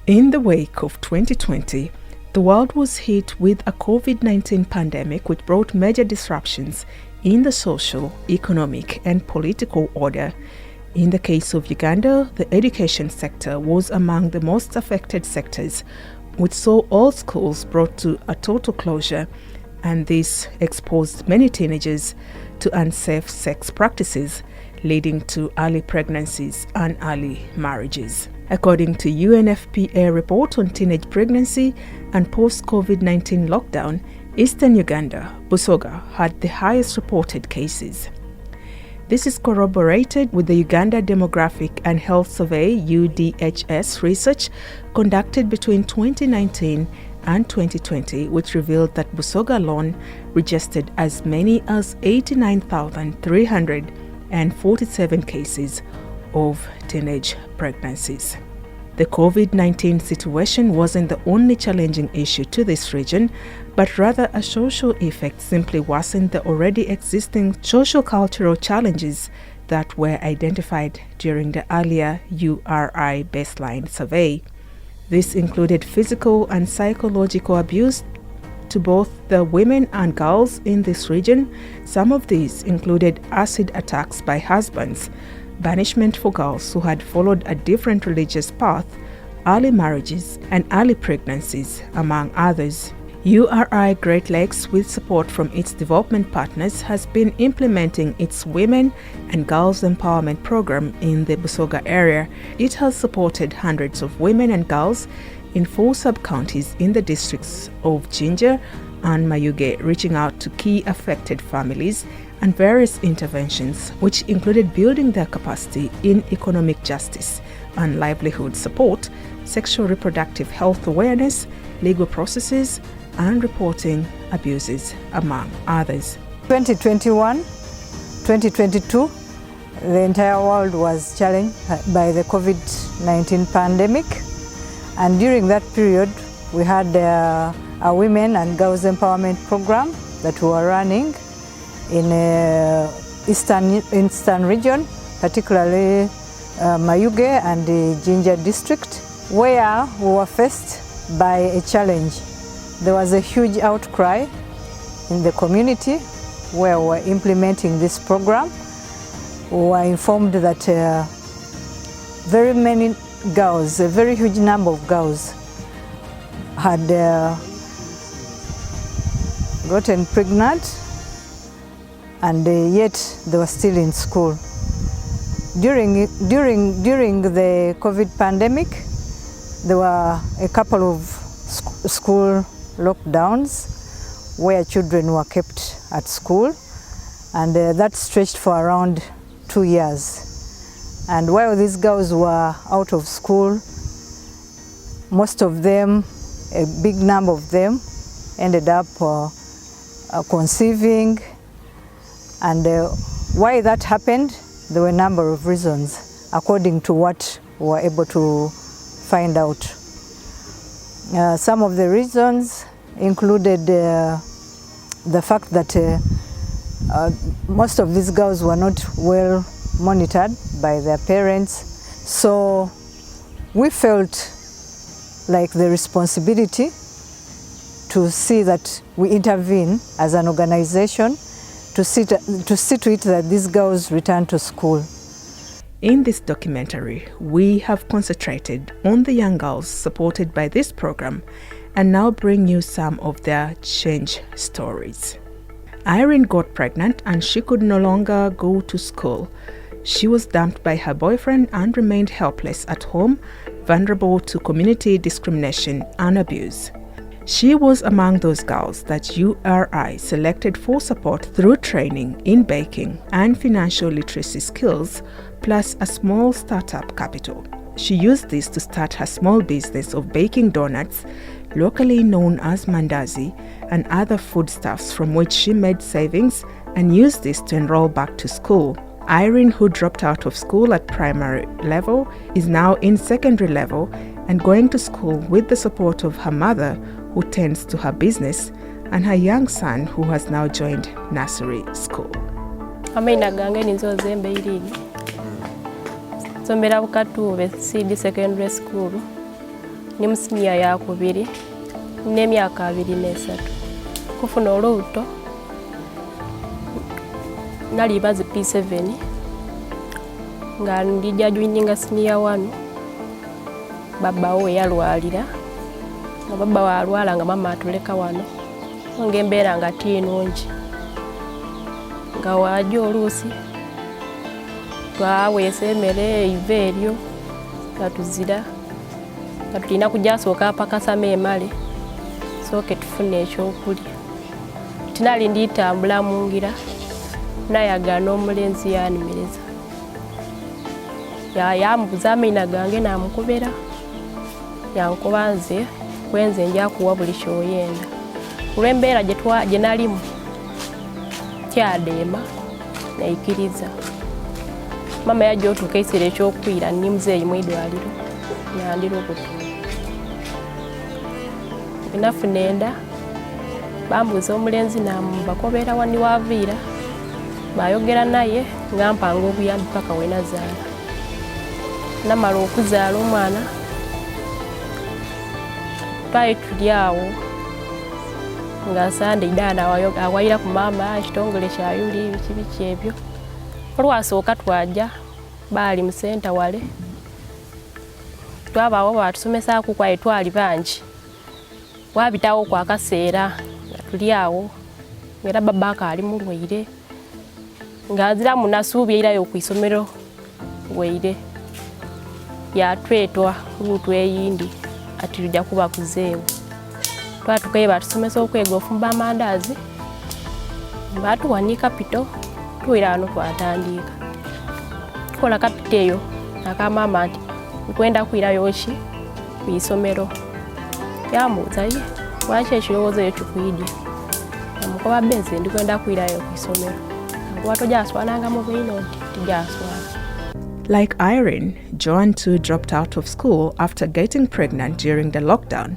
In the wake of 2020, the world was hit with a COVID-19 pandemic which brought major disruptions in the social, economic and political order. In the case of Uganda, the education sector was among the most affected sectors, which saw all schools brought to a total closure, and this exposed many teenagers to unsafe sex practices, leading to early pregnancies and early marriages. According to UNFPA report on teenage pregnancy and post-COVID-19 lockdown, Eastern Uganda, Busoga, had the highest reported cases. This is corroborated with the Uganda Demographic and Health Survey UDHS research conducted between 2019 and 2020, which revealed that Busoga alone registered as many as 89,347 cases of teenage pregnancies. The COVID-19 situation wasn't the only challenging issue to this region, but rather a social effect simply worsened the already existing social-cultural challenges that were identified during the earlier URI baseline survey. This included physical and psychological abuse to both the women and girls in this region. Some of these included acid attacks by husbands, banishment for girls who had followed a different religious path, early marriages, and early pregnancies, among others. URI Great Lakes, with support from its development partners, has been implementing its Women and Girls Empowerment Program in the Busoga area. It has supported hundreds of women and girls in 4 sub-counties in the districts of Jinja and Mayuge, reaching out to key affected families and various interventions, which included building their capacity in economic justice and livelihood support, sexual reproductive health awareness, legal processes, and reporting abuses, among others. 2021, 2022, the entire world was challenged by the COVID-19 pandemic, and during that period we had a Women and Girls Empowerment Program that we were running in Eastern region, particularly Mayuge and the Jinja district, where we were faced by a challenge. There was a huge outcry in the community where we were implementing this program. We were informed that very many girls, a very huge number of girls, had gotten pregnant, and yet they were still in school. During the COVID pandemic, there were a couple of school lockdowns where children were kept at school, and that stretched for around 2 years. And while these girls were out of school, most of them, a big number of them, ended up conceiving. And why that happened, there were a number of reasons according to what we were able to find out. Some of the reasons included the fact that most of these girls were not well monitored by their parents. So we felt like the responsibility to see that we intervene as an organization to see to it that these girls return to school. In this documentary, we have concentrated on the young girls supported by this program and now bring you some of their change stories. Irene got pregnant and she could no longer go to school. She was dumped by her boyfriend and remained helpless at home, vulnerable to community discrimination and abuse. She was among those girls that URI selected for support through training in baking and financial literacy skills, plus a small startup capital. She used this to start her small business of baking donuts, locally known as mandazi, and other foodstuffs, from which she made savings and used this to enroll back to school. Irene, who dropped out of school at primary level, is now in secondary level and going to school with the support of her mother, who tends to her business, and her young son, who has now joined nursery school. Amaina gange nizo zembe ilini. Somera bukatuube CD secondary school. ni mu siniya yakubiri n'emyaka 23 kufuna olubuto nali bazi P7 nga ndija joininga siniya 1 baba we yalwalira nga baba walwala nga mama atuleka wano ngembeera nga tinungi nga wajo oluusi twaweesa emmere iva eryo nga tuzira nga tulina kujja sooka apakasama emale sooke tufune ekyokulya tinali nditambula mu ngira nayagana omulenzi yanimiriza yambuza amina gange namukubera yankuba nze kwenze nja kuwa buli kyoyenda olw'embeera gye nalimu kyadeema naikiriza mama yajja otuuka ekiseera ekyokwira ni muzeeyi mu idwaliro nandira obuto enafuna enda bambuuza omulenzi namubakobera wani waviira bayogera naye nga mpanga obuyambi paka wenazaala namala okuzaala omwana twali tuli awo nga Sunday Dana awayira ku mama ekitongole kya URI biki ebyo olwasooka twajja baali mu senta wale twabaawo batusomesaaku kwaye twali bangi wabitawo kwa kaseera nga tuli awo era babaka ali mulwaire nga azira munasuubi erayo ku isomero weire yatwetwa lutu eyindi ati tujja kuba kuzeewo twatukaye batusomesa okwega ofumba amandazi batuwani kapito tuwira wano twatandika tukola kapito eyo akamama nti nkwenda kwirayo ki ku isomero yamuuza ye lwaki ekirowoozo eyo kikuidya amukoba benze ndikwenda kwirayo ku isomero akuba tojaswananga mu bwino nti tijaswana. Like Irene, Joan too dropped out of school after getting pregnant during the lockdown.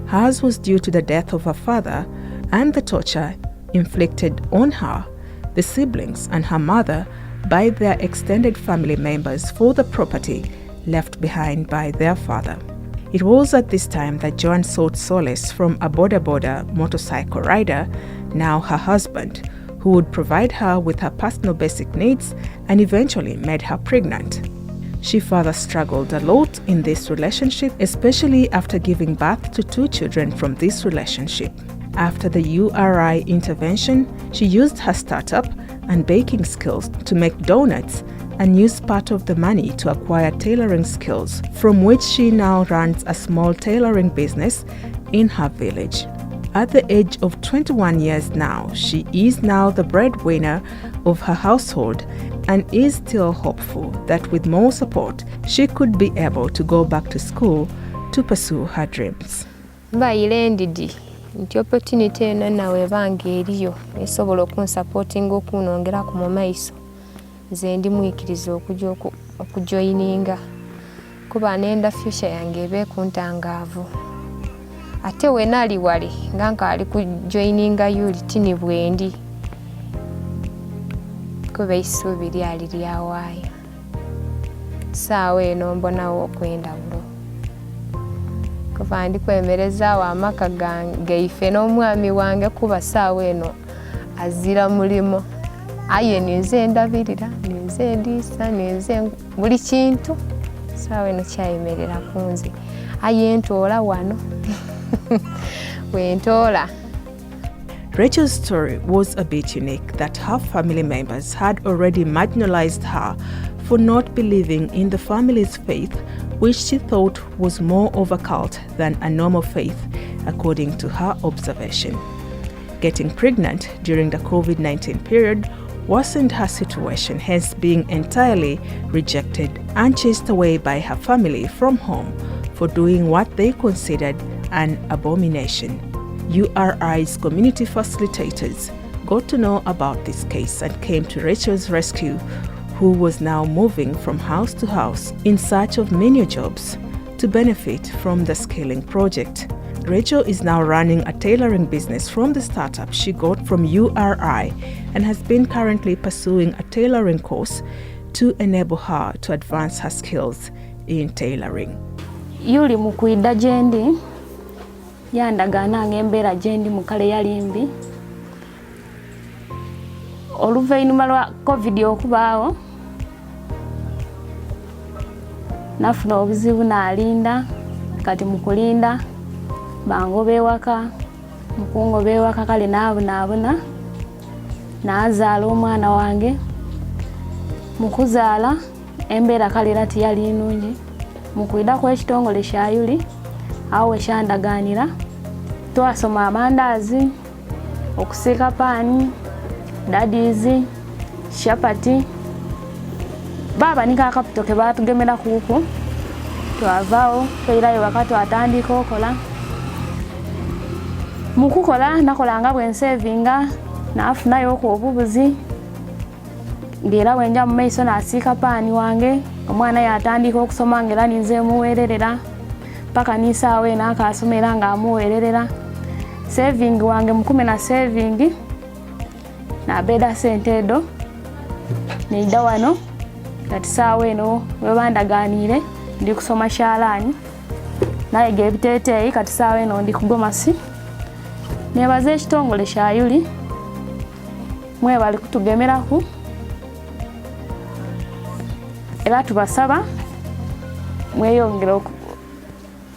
Hers was due to the death of her father and the torture inflicted on her, the siblings and her mother by their extended family members for the property left behind by their father. It was at this time that Joan sought solace from a border motorcycle rider, now her husband, who would provide her with her personal basic needs and eventually made her pregnant. She further struggled a lot in this relationship, especially after giving birth to 2 children from this relationship. After the URI intervention, she used her startup and baking skills to make donuts and used part of the money to acquire tailoring skills, from which she now runs a small tailoring business in her village. At the age of 21 years now, she is now the breadwinner of her household and is still hopeful that with more support, she could be able to go back to school to pursue her dreams. Mbayirendidi nti opportunity eno nawe bange eriyo esobola okunsupportinga okunongera ku mu maiso nze ndi mwikiriza okujoininga kuba nenda future yange ebe kuntangaavu ate we nali wale nga nkali kujoininga URI tini bwendi kuba isuubi lyali lyawaayo saawa eno mbonawo okwenda bulo kuba ndi kwemerezaawo amaka gange ife n'omwami wange kuba saawa eno azira mulimo aye ninze ndabirira ninze ndiisa ninze buli kintu saawa eno kyayimerera kunze aye ntoola wano wentola. Rachel's story was a bit unique that her family members had already marginalized her for not believing in the family's faith, which she thought was more of a cult than a normal faith, according to her observation. Getting pregnant during the COVID-19 period worsened her situation, hence being entirely rejected and chased away by her family from home for doing what they considered an abomination. URI's community facilitators got to know about this case and came to Rachel's rescue, who was now moving from house to house in search of menial jobs to benefit from the scaling project. Rachel is now running a tailoring business from the startup she got from URI and has been currently pursuing a tailoring course to enable her to advance her skills in tailoring. Yuli mu kwidda gye ndi yandagaana ng'embeera gye ndi mu kale yali mbi. Oluvannyuma lwa COVID okubaawo nafuna obuzibu n'alinda, kati mu kulinda bangoba ewaka, mu kungoba ewaka kale naabunaabuna n'azaala omwana wange. Mu kuzaala embeera kale era tiyali nnungi. Mu kwidda kw'ekitongole kya Yuli awo we kyandagaanira twasoma amandaazi, okusiika paani, dadiizi, chapati. Baabanika akapito ke baatugemera kuuku twavaawo tweirayo waka twatandika okola. Mu kukola nakolanga bwe nsevinga naafunayo obubuzi ng'era bwenja mu maiso n'asiika paani wange omwana yatandika okusoma ng'era ninze muweererera paka n'isaawa eno akaasoma era ng'amuweererera. Saving wange mukumi na saving n'abeeda sente edo nidda wano kati saawa eno we bandagaaniire ndi kusoma kyalaani nayiga ebiteeteeyi kati saawa eno ndi ku Gomasi. Neebaza ekitongole kya Yuli mwebali kutugemeraku era tubasaba mweyongere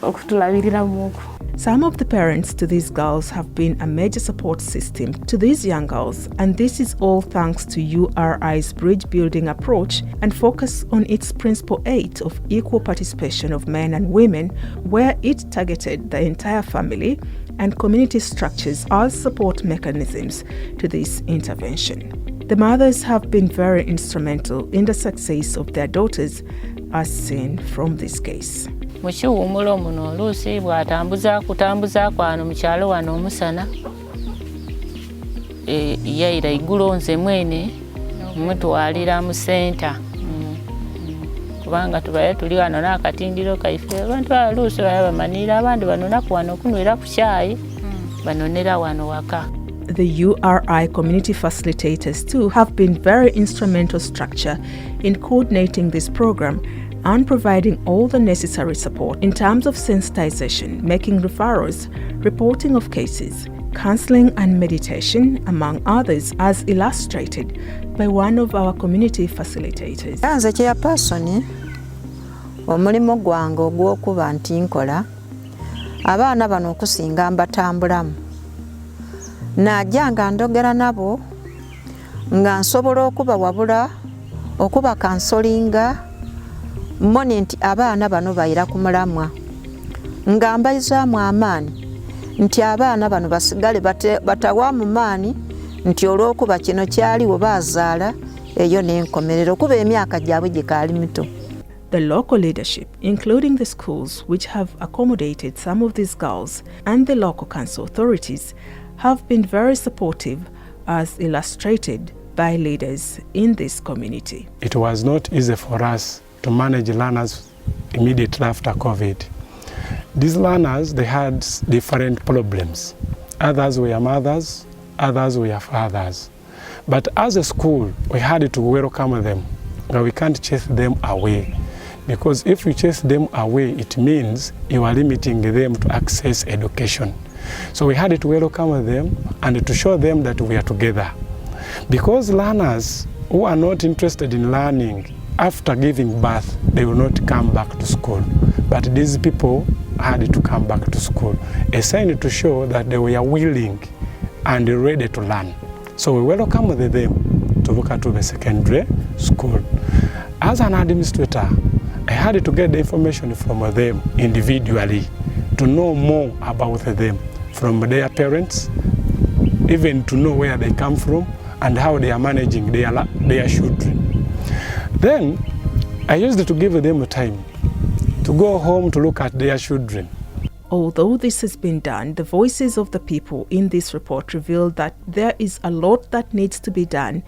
okutulabirira muku. Some of the parents to these girls have been a major support system to these young girls, and this is all thanks to URI's bridge building approach and focus on its principle 8 of equal participation of men and women, where it targeted the entire family and community structures as support mechanisms to this intervention. The mothers have been very instrumental in the success of their daughters, as seen from this case. Mu kiwummulo muno oluusi kutambuza kwano mu kyalo wano omusana yaira iggulo nze mwene mutwalira mu senta kubanga tubaye tuli wano n'akatindiro kaife abantu oluusi bayabamanira abandi banonaku wano okunywera ku kyayi banonera wano waka. The URI community facilitators too have been very instrumental structure in coordinating this program and providing all the necessary support in terms of sensitization, making referrals, reporting of cases, counseling and meditation, among others, as illustrated by one of our community facilitators. Nze chairperson omulimo gwange ogw'okuba nti nkola abaana bano okusinga mbatambulamu najjanga ndogera nabo nga nsobola okubawabula okuba kansolinga mmone nti abaana bano bayira ku mulamwa nga mbayizaamu amaani nti abaana bano basigale batawa mu maani nti olw'okuba kino kyaliwo baazaala eyo n'enkomerero kuba emyaka gyabwe gikaali mito. The local leadership, including the schools which have accommodated some of these girls, and the local council authorities, have been very supportive, as illustrated by leaders in this community. It was not easy for us to manage learners immediately after COVID. These learners, they had different problems. Others were mothers, others were fathers. But as a school, we had to welcome them. We can't chase them away. Because if you chase them away, it means you are limiting them to access education. So we had to welcome them and to show them that we are together. Because learners who are not interested in learning, after giving birth, they will not come back to school. But these people had to come back to school, a sign to show that they were willing and ready to learn. So we welcome them to look at the secondary school. As an administrator, I had to get the information from them individually to know more about them, from their parents, even to know where they come from and how they are managing their children. Then I used to give them time to go home to look at their children. Although this has been done, the voices of the people in this report reveal that there is a lot that needs to be done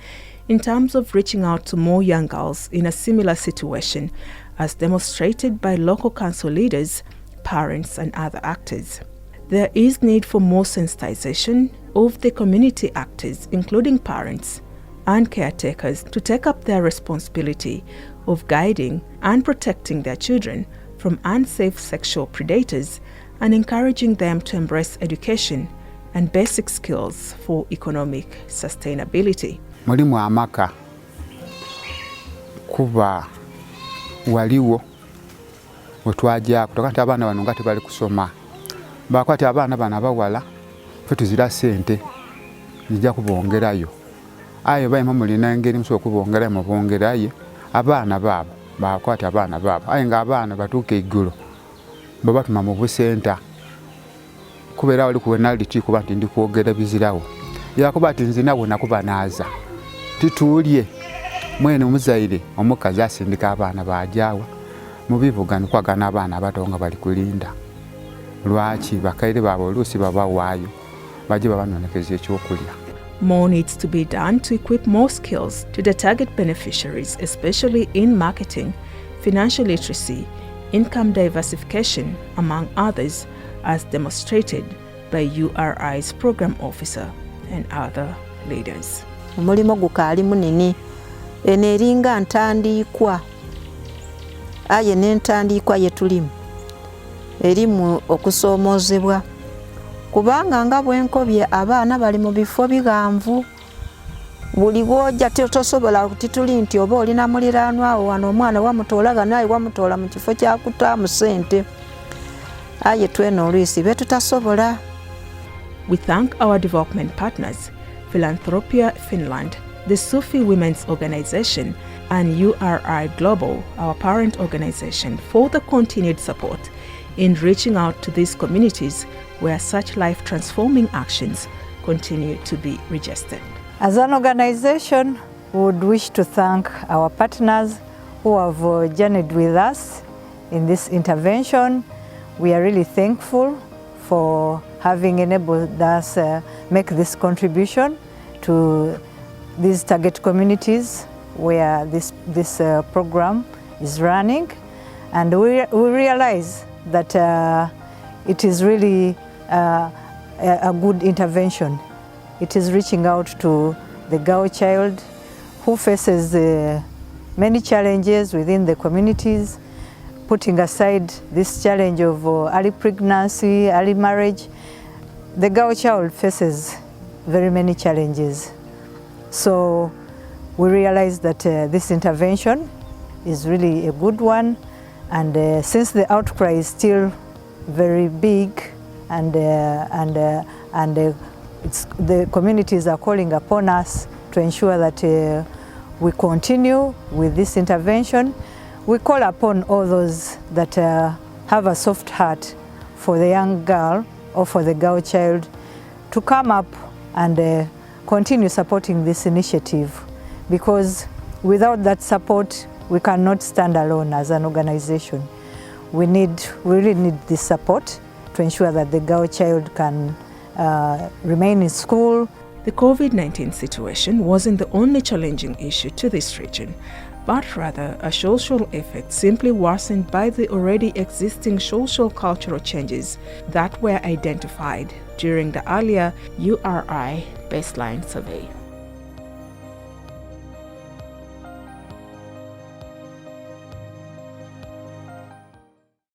in terms of reaching out to more young girls in a similar situation, as demonstrated by local council leaders, parents and other actors. There is need for more sensitization of the community actors, including parents and caretakers, to take up their responsibility of guiding and protecting their children from unsafe sexual predators and encouraging them to embrace education and basic skills for economic sustainability. Mulimu amaka kuba waliwo otwaja kutoka nti abaana bano nga tebali kusoma bakwati abaana bano abawala fe tuzira sente nijja kubongerayo ayo bayima mulina engeri musobola okubongerayo mubongerayo abaana baabo bakwati abaana baabo aye nga abaana batuuka iggulo babatuma mu busenta kubeera wali kuwenaliti kuba nti ndi kwogera bizirawo yakuba ati nzinawo nakuba naaza tituulye mwene omuzaire omukazi asindika abaana bajaawa mubivuga nikwagana abaana abato nga bali kulinda lwaki bakaire baabo oluusi babawaayo bajje babanonekeza ekyokulya. More needs to be done to equip more skills to the target beneficiaries, especially in marketing, financial literacy, income diversification, among others, as demonstrated by URI's program officer and other leaders. Omulimo gukaali munene eneringa ntandikwa aye n'entandikwa yetulimu erimu okusoomozebwa kubanga nga bwenkobye abaana bali mu bifo biganvu buli bwojja tosobola kutituli nti oba olina muliraanwa awo wano omwana wamutoolaga naye wamutoola mu kifo kyakutaamu ssente aye twena oluisi be tutasobola. We thank our development partners, Filantropia Finland, the Sufi Women's Organization, and URI Global, our parent organization, for the continued support in reaching out to these communities where such life-transforming actions continue to be registered. As an organization, we would wish to thank our partners who have journeyed with us in this intervention. We are really thankful for having enabled us make this contribution to these target communities where this program is running, and we realize that it is really a good intervention. It is reaching out to the girl child who faces many challenges within the communities, putting aside this challenge of early pregnancy, early marriage. The girl child faces very many challenges. So we realize that this intervention is really a good one, and since the outcry is still very big and the communities are calling upon us to ensure that we continue with this intervention, we call upon all those that have a soft heart for the young girl or for the girl child to come up and continue supporting this initiative, because without that support we cannot stand alone as an organization. We really need this support to ensure that the girl child can remain in school. The COVID-19 situation wasn't the only challenging issue to this region, but rather a social effect simply worsened by the already existing social cultural changes that were identified during the earlier URI baseline survey.